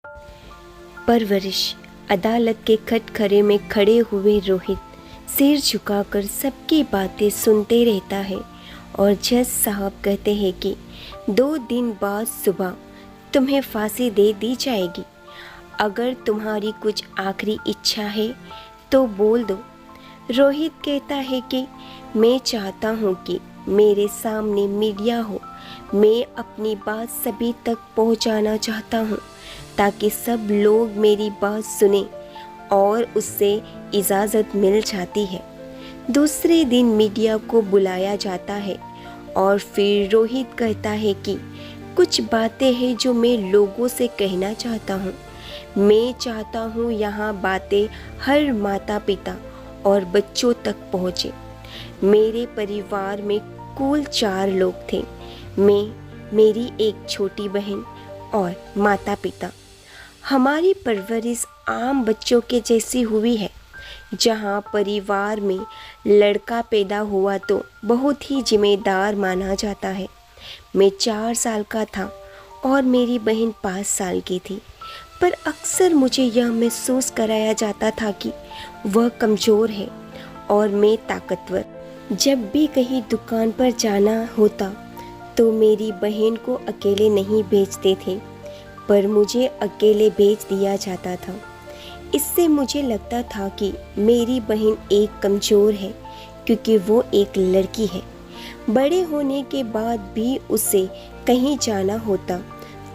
परवरिश। अदालत के खटखरे में खड़े हुए रोहित सिर झुकाकर सबकी बातें सुनते रहता है और जज साहब कहते हैं कि 2 दिन बाद सुबह तुम्हें फांसी दे दी जाएगी। अगर तुम्हारी कुछ आखिरी इच्छा है तो बोल दो। रोहित कहता है कि मैं चाहता हूँ कि मेरे सामने मीडिया हो। मैं अपनी बात सभी तक पहुँचाना चाहता हूँ ताकि सब लोग मेरी बात सुने और उससे इजाज़त मिल जाती है। दूसरे दिन मीडिया को बुलाया जाता है और फिर रोहित कहता है कि कुछ बातें हैं जो मैं लोगों से कहना चाहता हूँ। मैं चाहता हूँ यहाँ बातें हर माता पिता और बच्चों तक पहुँचे। मेरे परिवार में कुल 4 लोग थे। मैं, मेरी एक छोटी बहन और माता पिता। हमारी परवरिश आम बच्चों के जैसी हुई है। जहाँ परिवार में लड़का पैदा हुआ तो बहुत ही जिम्मेदार माना जाता है। मैं 4 साल का था और मेरी बहन 5 साल की थी, पर अक्सर मुझे यह महसूस कराया जाता था कि वह कमज़ोर है और मैं ताकतवर। जब भी कहीं दुकान पर जाना होता तो मेरी बहन को अकेले नहीं भेजते थे, पर मुझे अकेले भेज दिया जाता था। इससे मुझे लगता था कि मेरी बहन एक कमज़ोर है क्योंकि वो एक लड़की है। बड़े होने के बाद भी उसे कहीं जाना होता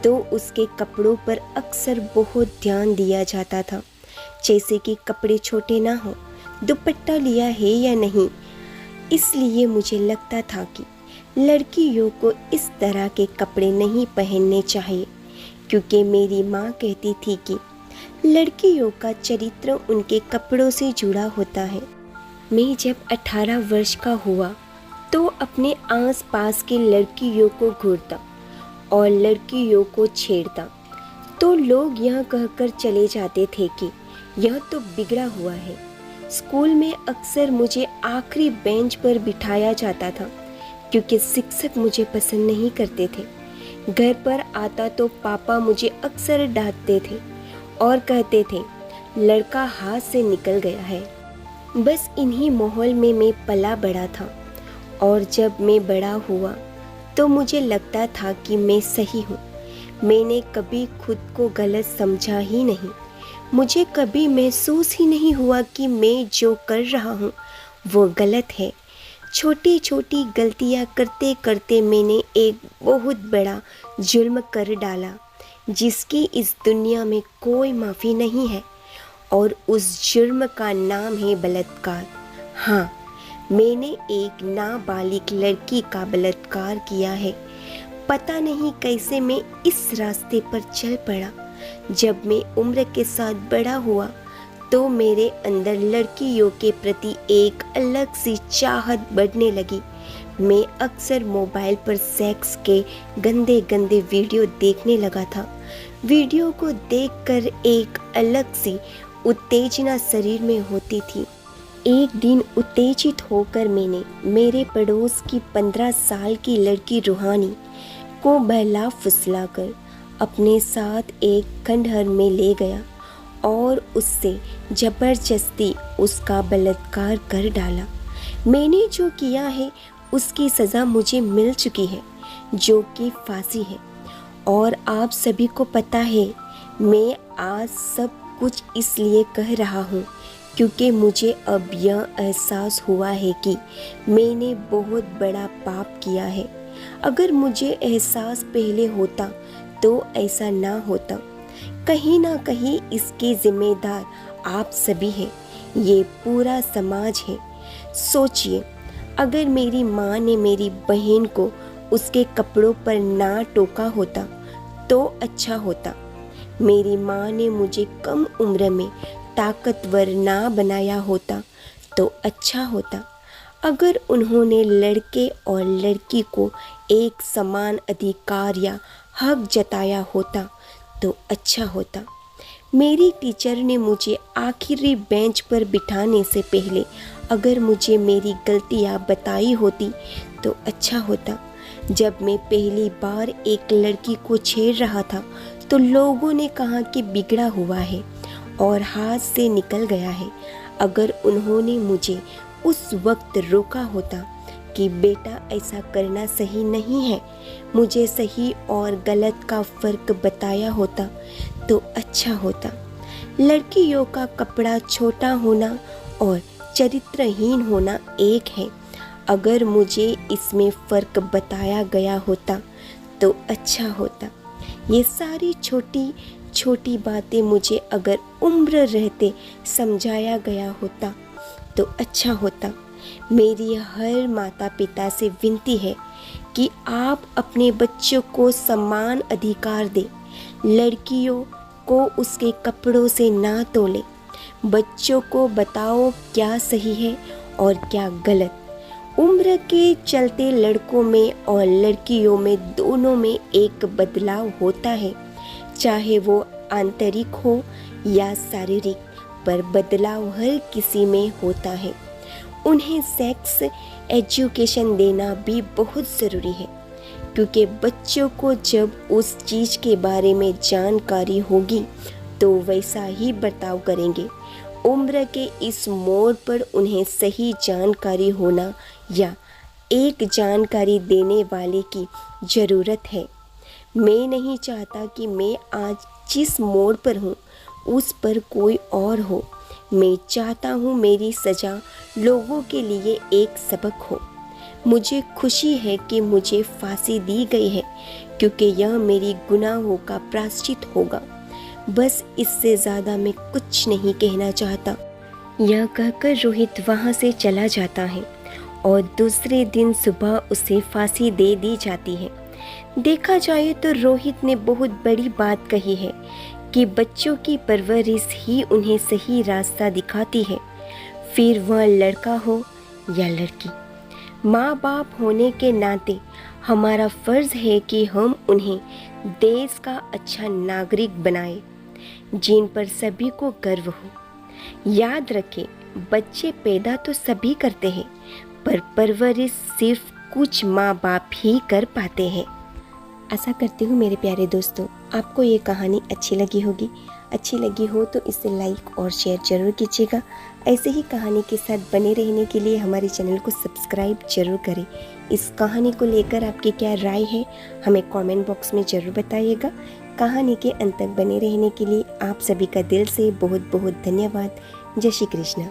तो उसके कपड़ों पर अक्सर बहुत ध्यान दिया जाता था, जैसे कि कपड़े छोटे ना हो, दुपट्टा लिया है या नहीं। इसलिए मुझे लगता था कि लड़कियों को इस तरह के कपड़े नहीं पहनने चाहिए, क्योंकि मेरी माँ कहती थी कि लड़कियों का चरित्र उनके कपड़ों से जुड़ा होता है। मैं जब 18 वर्ष का हुआ तो अपने आसपास के लड़कियों को घूरता और लड़कियों को छेड़ता तो लोग यह कहकर चले जाते थे कि यह तो बिगड़ा हुआ है। स्कूल में अक्सर मुझे आखिरी बेंच पर बिठाया जाता था क्योंकि शिक्षक मुझे पसंद नहीं करते थे। घर पर आता तो पापा मुझे अक्सर डांटते थे और कहते थे लड़का हाथ से निकल गया है। बस इन्हीं माहौल में मैं पला बड़ा था और जब मैं बड़ा हुआ तो मुझे लगता था कि मैं सही हूँ। मैंने कभी खुद को गलत समझा ही नहीं। मुझे कभी महसूस ही नहीं हुआ कि मैं जो कर रहा हूँ वो गलत है। छोटी छोटी गलतियाँ करते करते मैंने एक बहुत बड़ा जुल्म कर डाला जिसकी इस दुनिया में कोई माफ़ी नहीं है, और उस जुर्म का नाम है बलात्कार। हाँ, मैंने एक नाबालिग लड़की का बलात्कार किया है। पता नहीं कैसे मैं इस रास्ते पर चल पड़ा। जब मैं उम्र के साथ बड़ा हुआ तो मेरे अंदर लड़कियों के प्रति एक अलग सी चाहत बढ़ने लगी। मैं अक्सर मोबाइल पर सेक्स के गंदे गंदे वीडियो देखने लगा था। वीडियो को देखकर एक अलग सी उत्तेजना शरीर में होती थी। एक दिन उत्तेजित होकर मैंने मेरे पड़ोस की 15 साल की लड़की रूहानी को बहला फुसलाकर अपने साथ एक खंडहर में ले गया और उससे ज़बरदस्ती उसका बलात्कार कर डाला। मैंने जो किया है उसकी सज़ा मुझे मिल चुकी है, जो कि फांसी है। और आप सभी को पता है, मैं आज सब कुछ इसलिए कह रहा हूँ क्योंकि मुझे अब यह एहसास हुआ है कि मैंने बहुत बड़ा पाप किया है। अगर मुझे एहसास पहले होता तो ऐसा ना होता। कहीं ना कहीं इसके जिम्मेदार आप सभी हैं, ये पूरा समाज है। सोचिए, अगर मेरी माँ ने मेरी बहन को उसके कपड़ों पर ना टोका होता तो अच्छा होता। मेरी माँ ने मुझे कम उम्र में ताकतवर ना बनाया होता तो अच्छा होता। अगर उन्होंने लड़के और लड़की को एक समान अधिकार या हक जताया होता तो अच्छा होता। मेरी टीचर ने मुझे आखिरी बेंच पर बिठाने से पहले अगर मुझे मेरी गलतियाँ बताई होती तो अच्छा होता। जब मैं पहली बार एक लड़की को छेड़ रहा था तो लोगों ने कहा कि बिगड़ा हुआ है और हाथ से निकल गया है। अगर उन्होंने मुझे उस वक्त रोका होता कि बेटा ऐसा करना सही नहीं है, मुझे सही और गलत का फ़र्क बताया होता तो अच्छा होता। लड़कियों का कपड़ा छोटा होना और चरित्रहीन होना एक है। अगर मुझे इसमें फ़र्क बताया गया होता तो अच्छा होता। ये सारी छोटी छोटी बातें मुझे अगर उम्र रहते समझाया गया होता तो अच्छा होता। मेरी हर माता पिता से विनती है कि आप अपने बच्चों को समान अधिकार दें। लड़कियों को उसके कपड़ों से ना तोलें। बच्चों को बताओ क्या सही है और क्या गलत। उम्र के चलते लड़कों में और लड़कियों में दोनों में एक बदलाव होता है, चाहे वो आंतरिक हो या शारीरिक, पर बदलाव हर किसी में होता है। उन्हें सेक्स एजुकेशन देना भी बहुत ज़रूरी है, क्योंकि बच्चों को जब उस चीज़ के बारे में जानकारी होगी तो वैसा ही बर्ताव करेंगे। उम्र के इस मोड़ पर उन्हें सही जानकारी होना या एक जानकारी देने वाले की ज़रूरत है। मैं नहीं चाहता कि मैं आज जिस मोड़ पर हूँ उस पर कोई और हो। मैं चाहता हूँ मेरी सज़ा लोगों के लिए एक सबक हो। मुझे खुशी है कि मुझे फांसी दी गई है, क्योंकि यह मेरी गुनाहों का प्रायश्चित होगा। बस इससे ज़्यादा मैं कुछ नहीं कहना चाहता। यह कहकर रोहित वहाँ से चला जाता है और दूसरे दिन सुबह उसे फांसी दे दी जाती है। देखा जाए तो रोहित ने बहुत बड़ी बात कही है कि बच्चों की परवरिश ही उन्हें सही रास्ता दिखाती है, फिर वह लड़का हो या लड़की। माँ बाप होने के नाते हमारा फ़र्ज़ है कि हम उन्हें देश का अच्छा नागरिक बनाएं, जिन पर सभी को गर्व हो। याद रखें, बच्चे पैदा तो सभी करते हैं, पर परवरिश सिर्फ कुछ माँ बाप ही कर पाते हैं। आशा करती हूँ मेरे प्यारे दोस्तों, आपको ये कहानी अच्छी लगी होगी। अच्छी लगी हो तो इसे लाइक और शेयर ज़रूर कीजिएगा। ऐसे ही कहानी के साथ बने रहने के लिए हमारे चैनल को सब्सक्राइब जरूर करें। इस कहानी को लेकर आपकी क्या राय है हमें कमेंट बॉक्स में ज़रूर बताइएगा। कहानी के अंत तक बने रहने के लिए आप सभी का दिल से बहुत बहुत धन्यवाद। जय श्री कृष्ण।